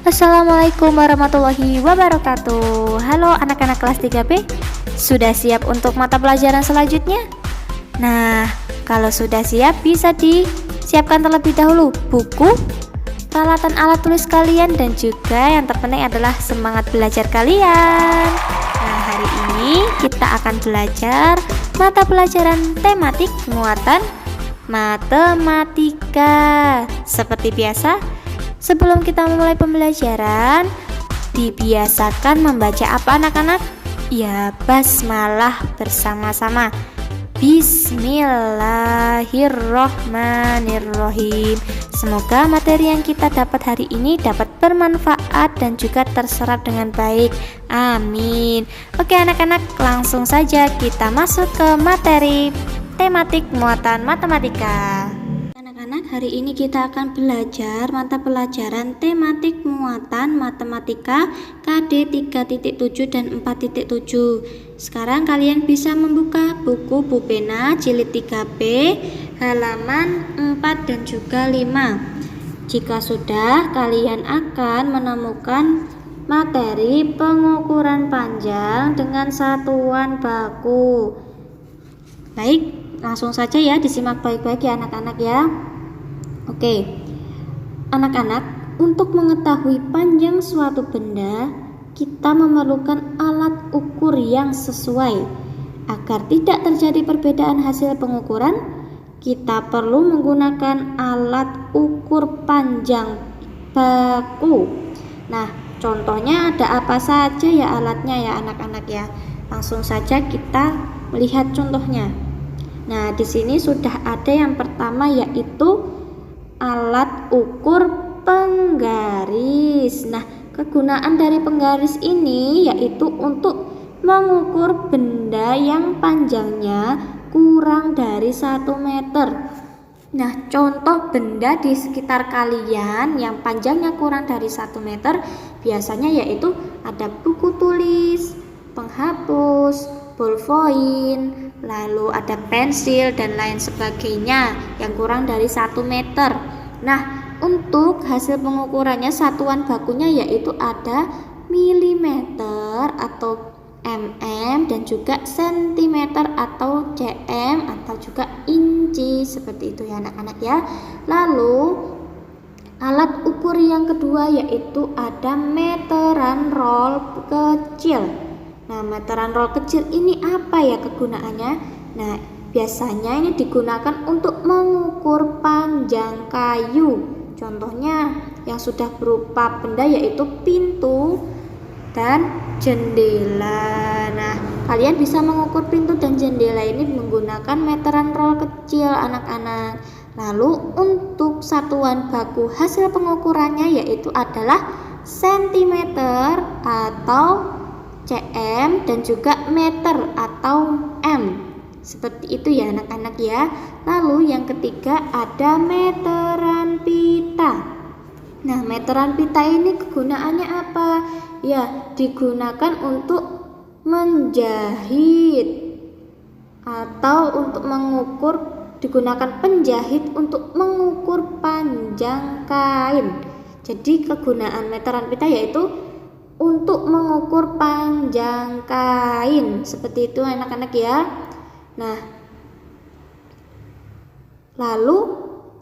Assalamualaikum warahmatullahi wabarakatuh. Halo anak-anak kelas 3B, sudah siap untuk mata pelajaran selanjutnya? Nah, kalau sudah siap bisa disiapkan terlebih dahulu buku, peralatan alat tulis kalian, dan juga yang terpenting adalah semangat belajar kalian. Nah, hari ini kita akan belajar mata pelajaran tematik muatan matematika. Seperti biasa, sebelum kita memulai pembelajaran, dibiasakan membaca apa anak-anak? Ya, basmalah bersama-sama. Bismillahirrohmanirrohim. Semoga materi yang kita dapat hari ini dapat bermanfaat dan juga terserap dengan baik. Amin. Oke anak-anak, langsung saja kita masuk ke materi tematik muatan matematika. Anak-anak, hari ini kita akan belajar mata pelajaran tematik muatan matematika KD 3.7 dan 4.7. Sekarang kalian bisa membuka buku Pupena jilid 3B halaman 4 dan juga 5. Jika sudah, kalian akan menemukan materi pengukuran panjang dengan satuan baku. Baik, langsung saja ya, disimak baik-baik ya anak-anak ya. Oke, anak-anak, untuk mengetahui panjang suatu benda, kita memerlukan alat ukur yang sesuai. Agar tidak terjadi perbedaan hasil pengukuran, kita perlu menggunakan alat ukur panjang baku. Nah, contohnya ada apa saja ya alatnya ya anak-anak ya. Langsung saja kita melihat contohnya. Nah, di sini sudah ada yang pertama, yaitu alat ukur penggaris. Nah, kegunaan dari penggaris ini yaitu untuk mengukur benda yang panjangnya kurang dari 1 meter. Nah, contoh benda di sekitar kalian yang panjangnya kurang dari 1 meter biasanya yaitu ada buku tulis, penghapus, ballpoint, lalu ada pensil dan lain sebagainya yang kurang dari 1 meter. Nah, untuk hasil pengukurannya satuan bakunya yaitu ada milimeter atau mm dan juga sentimeter atau cm atau juga inci, seperti itu ya anak-anak ya. Lalu alat ukur yang kedua yaitu ada meteran roll kecil. Nah, meteran roll kecil ini apa ya kegunaannya? Nah, biasanya ini digunakan untuk mengukur panjang kayu. Contohnya yang sudah berupa benda yaitu pintu dan jendela. Nah, kalian bisa mengukur pintu dan jendela ini menggunakan meteran roll kecil anak-anak. Lalu untuk satuan baku hasil pengukurannya yaitu adalah sentimeter atau cm dan juga meter atau m. Seperti itu ya anak-anak ya. Lalu yang ketiga ada meteran pita. Nah, meteran pita ini kegunaannya apa? Ya, digunakan untuk menjahit atau untuk mengukur, digunakan penjahit untuk mengukur panjang kain. Jadi kegunaan meteran pita yaitu untuk mengukur panjang kain, seperti itu anak-anak ya. Nah, lalu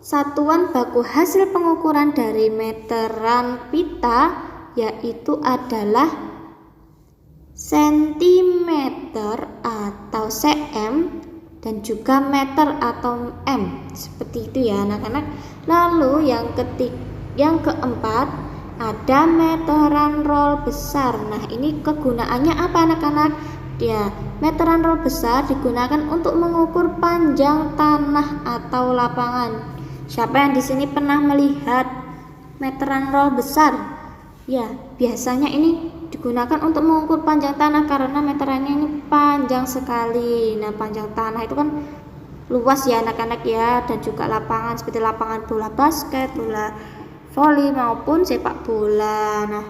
satuan baku hasil pengukuran dari meteran pita yaitu adalah sentimeter atau cm dan juga meter atau m, seperti itu ya anak-anak. Lalu yang keempat ada meteran roll besar. Nah, ini kegunaannya apa anak-anak? Ya, meteran roll besar digunakan untuk mengukur panjang tanah atau lapangan. Siapa yang di sini pernah melihat meteran roll besar? Ya, biasanya ini digunakan untuk mengukur panjang tanah karena meterannya ini panjang sekali. Nah, panjang tanah itu kan luas ya anak-anak ya, dan juga lapangan seperti lapangan bola basket, bola voli maupun sepak bola. Nah,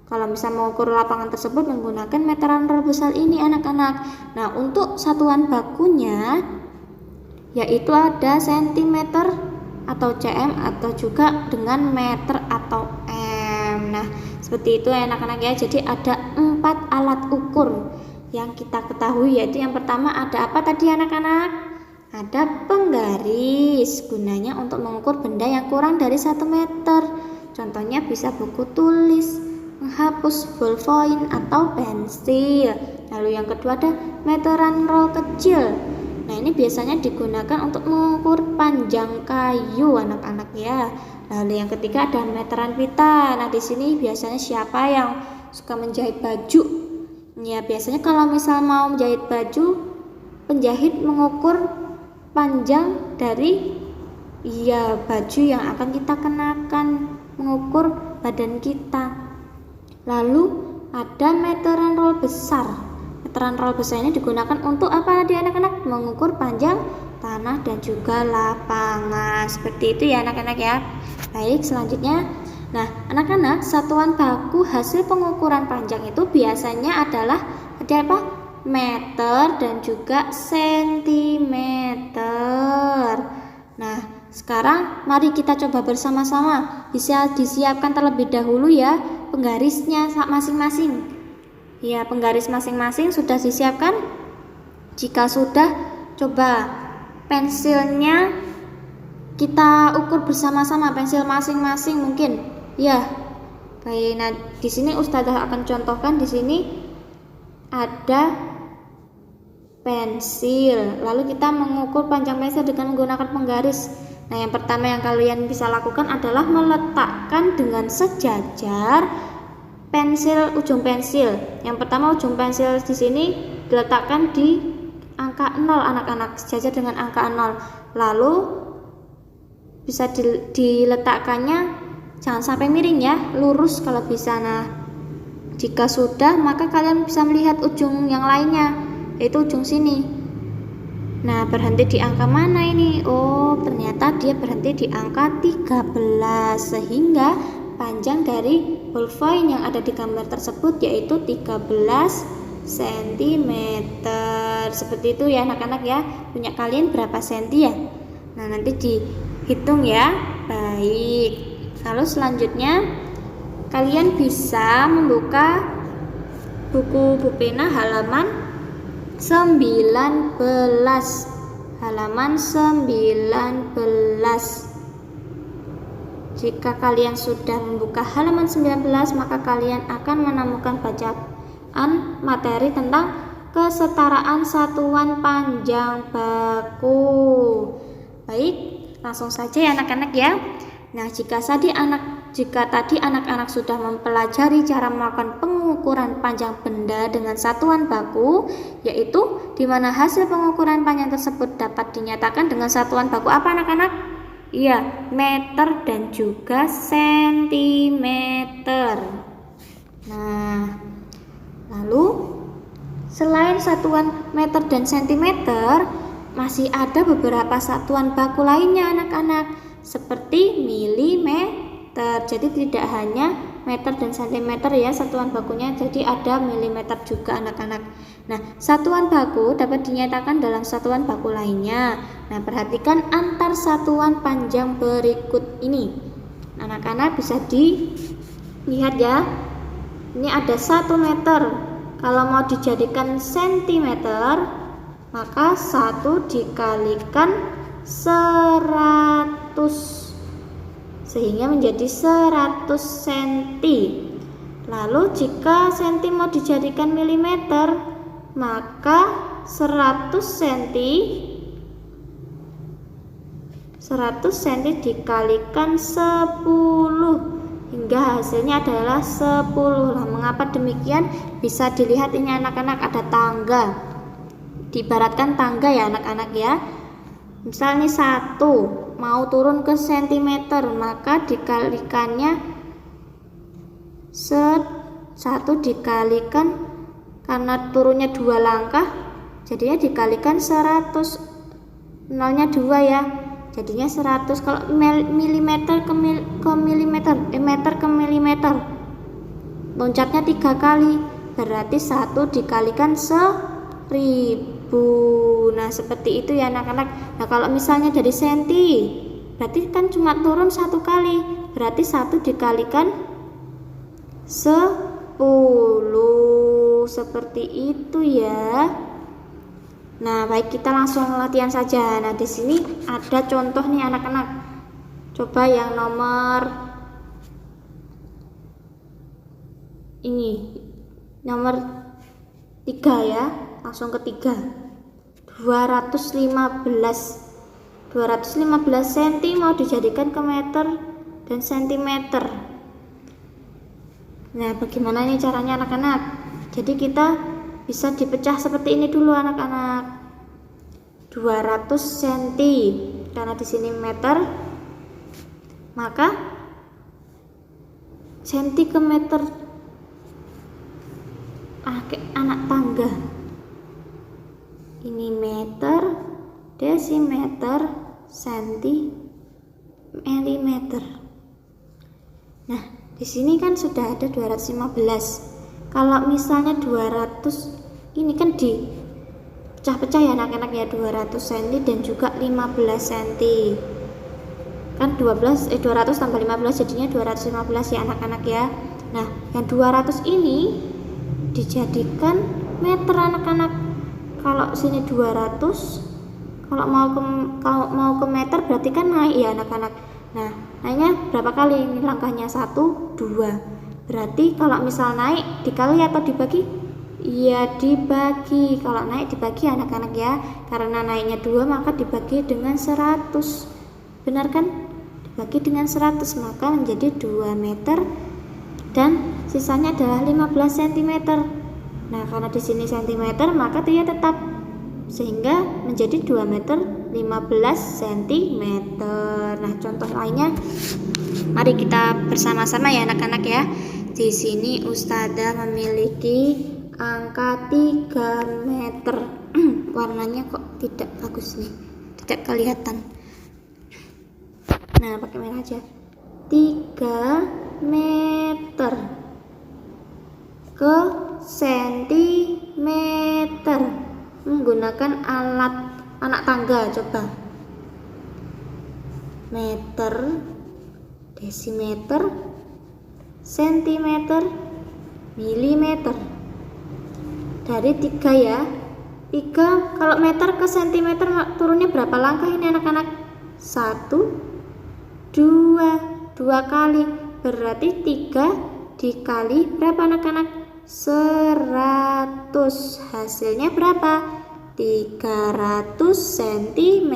kalau bisa mengukur lapangan tersebut menggunakan meteran roll besar ini anak-anak. Nah, untuk satuan bakunya yaitu ada sentimeter atau cm atau juga dengan meter atau m. Nah, seperti itu ya anak-anak ya. Jadi ada 4 alat ukur yang kita ketahui, yaitu yang pertama ada apa tadi anak-anak? Ada penggaris, gunanya untuk mengukur benda yang kurang dari 1 meter. Contohnya bisa buku tulis, menghapus ballpoint atau pensil. Lalu yang kedua ada meteran roll kecil. Nah, ini biasanya digunakan untuk mengukur panjang kayu anak-anak ya. Lalu yang ketiga ada meteran pita. Nah, di sini biasanya siapa yang suka menjahit baju? Ya, biasanya kalau misal mau menjahit baju, penjahit mengukur panjang dari baju yang akan kita kenakan, mengukur badan kita. Lalu ada meteran roll besar. Meteran roll besar ini digunakan untuk apa di anak-anak? Mengukur panjang tanah dan juga lapangan. Seperti itu ya anak-anak ya. Baik, selanjutnya. Nah, anak-anak, satuan baku hasil pengukuran panjang itu biasanya adalah ada apa? Meter dan juga sentimeter. Nah, sekarang mari kita coba bersama-sama. Bisa disiapkan terlebih dahulu ya penggarisnya masing-masing. Ya, penggaris masing-masing sudah disiapkan? Jika sudah, coba pensilnya kita ukur bersama-sama, pensil masing-masing mungkin. Ya. Baik, nah di sini Ustazah akan contohkan. Di sini ada pensil. Lalu kita mengukur panjang pensil dengan menggunakan penggaris. Nah, yang pertama yang kalian bisa lakukan adalah meletakkan dengan sejajar ujung pensil. Yang pertama ujung pensil di sini diletakkan di angka 0 anak-anak, sejajar dengan angka 0. Lalu bisa diletakkannya jangan sampai miring ya, lurus kalau bisa. Nah, jika sudah maka kalian bisa melihat ujung yang lainnya, yaitu ujung sini. Nah, berhenti di angka mana ini? Oh, ternyata dia berhenti di angka 13, sehingga panjang dari ballpoint yang ada di gambar tersebut yaitu 13 cm. Seperti itu ya anak-anak ya. Punya kalian berapa senti ya? Nah, nanti dihitung ya. Baik. Lalu selanjutnya kalian bisa membuka buku Bu Pena halaman 19. Halaman 19. Jika kalian sudah membuka halaman 19, maka kalian akan menemukan bacaan materi tentang kesetaraan satuan panjang baku. Baik, langsung saja ya anak-anak ya. Nah, jika tadi anak-anak sudah mempelajari cara melakukan pengukuran panjang benda dengan satuan baku, yaitu di mana hasil pengukuran panjang tersebut dapat dinyatakan dengan satuan baku apa anak-anak? Iya, meter dan juga sentimeter. Nah, lalu selain satuan meter dan sentimeter, masih ada beberapa satuan baku lainnya anak-anak, seperti milimeter. Jadi tidak hanya meter dan sentimeter ya satuan bakunya, jadi ada milimeter juga anak-anak. Nah, satuan baku dapat dinyatakan dalam satuan baku lainnya. Nah, perhatikan antar satuan panjang berikut ini. Anak-anak bisa dilihat ya. Ini ada 1 meter. Kalau mau dijadikan sentimeter, maka 1 dikalikan 100 sehingga menjadi 100 cm. Lalu jika senti mau dijadikan milimeter, maka 100 cm dikalikan 10 hingga hasilnya adalah 10. Nah, mengapa demikian? Bisa dilihat ini anak-anak, ada tangga. Diibaratkan tangga ya anak-anak ya. Misalnya 1 mau turun ke sentimeter, maka dikalikannya 1 dikalikan, karena turunnya 2 langkah jadinya dikalikan 100, nolnya 2 ya, jadinya 100. Kalau milimeter ke milimeter, meter ke milimeter, loncatnya 3 kali, berarti 1 dikalikan 1000. Nah, seperti itu ya anak-anak. Nah, kalau misalnya dari senti, berarti kan cuma turun 1 kali, berarti 1 dikalikan 10. Seperti itu ya. Nah, baik, kita langsung latihan saja. Nah, di sini ada contoh nih anak-anak. Coba yang nomor ini, nomor 3 ya. Langsung ke 3. 215 cm mau dijadikan ke meter dan sentimeter. Nah, bagaimana ini caranya anak-anak? Jadi kita bisa dipecah seperti ini dulu anak-anak. 200 cm karena di sini meter, maka cm ke meter anak tangga. Ini meter, desimeter, milimeter. Nah, di sini kan sudah ada 215. Kalau misalnya 200, ini kan di pecah-pecah ya anak-anak ya, 200 cm dan juga 15 cm. Kan 200 tambah 15 jadinya 215 ya anak-anak ya. Nah, yang 200 ini dijadikan meter anak-anak. Kalau sini 200, kalau mau ke meter berarti kan naik ya anak-anak. Nah, naiknya berapa kali? Ini langkahnya 1, 2. Berarti kalau misal naik dikali atau dibagi? Ya dibagi. Kalau naik dibagi anak-anak ya. Karena naiknya 2 maka dibagi dengan 100. Benar kan? Dibagi dengan 100 maka menjadi 2 meter dan sisanya adalah 15 cm. Nah, karena di sini cm maka dia tetap, sehingga menjadi 2 meter 15 cm. Nah, contoh lainnya mari kita bersama-sama ya anak-anak ya. Di sini Ustazah memiliki angka 3 meter. Warnanya kok tidak bagus nih, tidak kelihatan. Nah, pakai merah aja. 3 meter ke sentimeter menggunakan anak tangga. Coba meter, desimeter, sentimeter, milimeter. Dari 3 ya. 3 kalau meter ke sentimeter turunnya berapa langkah ini anak-anak? 1, 2 kali. Berarti 3 dikali berapa anak-anak? 100. Hasilnya berapa? 300 cm.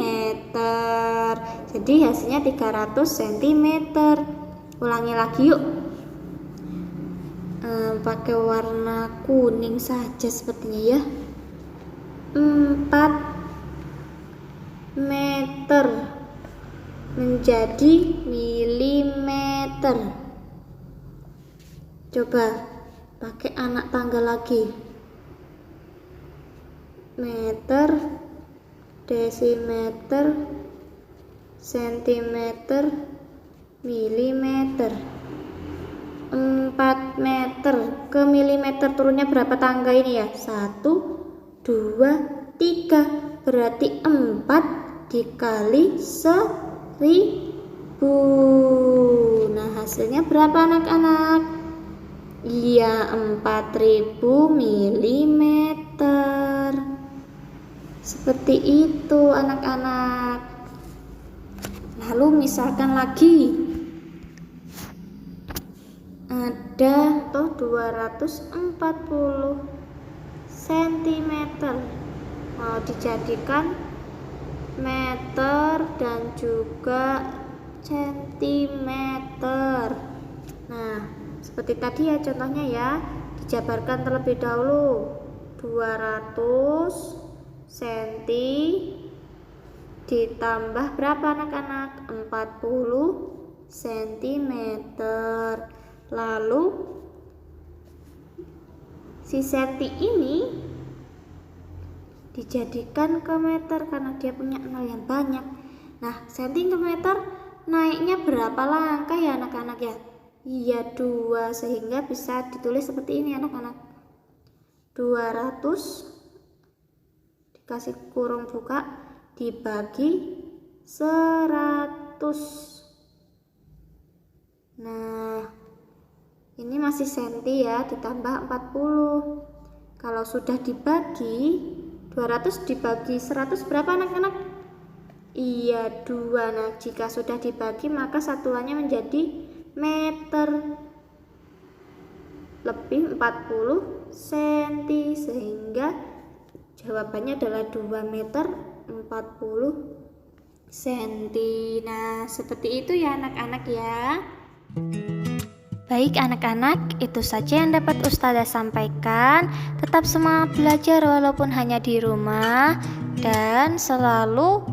Jadi hasilnya 300 cm. Ulangi lagi yuk. Pakai warna kuning saja sepertinya ya. 4 meter menjadi milimeter. Coba pakai anak tangga lagi. Meter, desimeter, sentimeter, milimeter. 4 meter ke milimeter turunnya berapa tangga ini ya? 1, 2, 3. Berarti 4 dikali 1000. Nah, hasilnya berapa anak-anak? Iya, 4000 mm. Seperti itu anak-anak. Lalu misalkan lagi ada 240 cm mau dijadikan meter dan juga centimeter. Nah, seperti tadi ya contohnya ya, dijabarkan terlebih dahulu. 200 cm ditambah berapa anak-anak? 40 cm. Lalu si senti ini dijadikan ke meter karena dia punya nol yang banyak. Nah, senti ke meter naiknya berapa langkah ya anak-anak ya? Iya, 2, sehingga bisa ditulis seperti ini anak-anak. 200 dikasih kurung buka dibagi 100. Nah, ini masih senti ya, ditambah 40. Kalau sudah dibagi 200 dibagi 100 berapa anak-anak? Iya 2. Nah jika sudah dibagi maka satuannya menjadi meter lebih 40 cm, sehingga jawabannya adalah 2 meter 40 cm. Nah seperti itu ya anak-anak ya. Baik anak-anak, itu saja yang dapat Ustazah sampaikan. Tetap semangat belajar walaupun hanya di rumah, dan selalu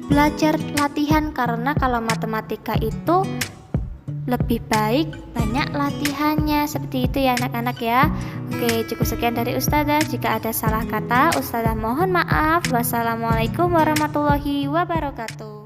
belajar latihan, karena kalau matematika itu lebih baik banyak latihannya. Seperti itu ya anak-anak ya. Oke, cukup sekian dari Ustazah. Jika ada salah kata, Ustazah mohon maaf. Wassalamualaikum warahmatullahi wabarakatuh.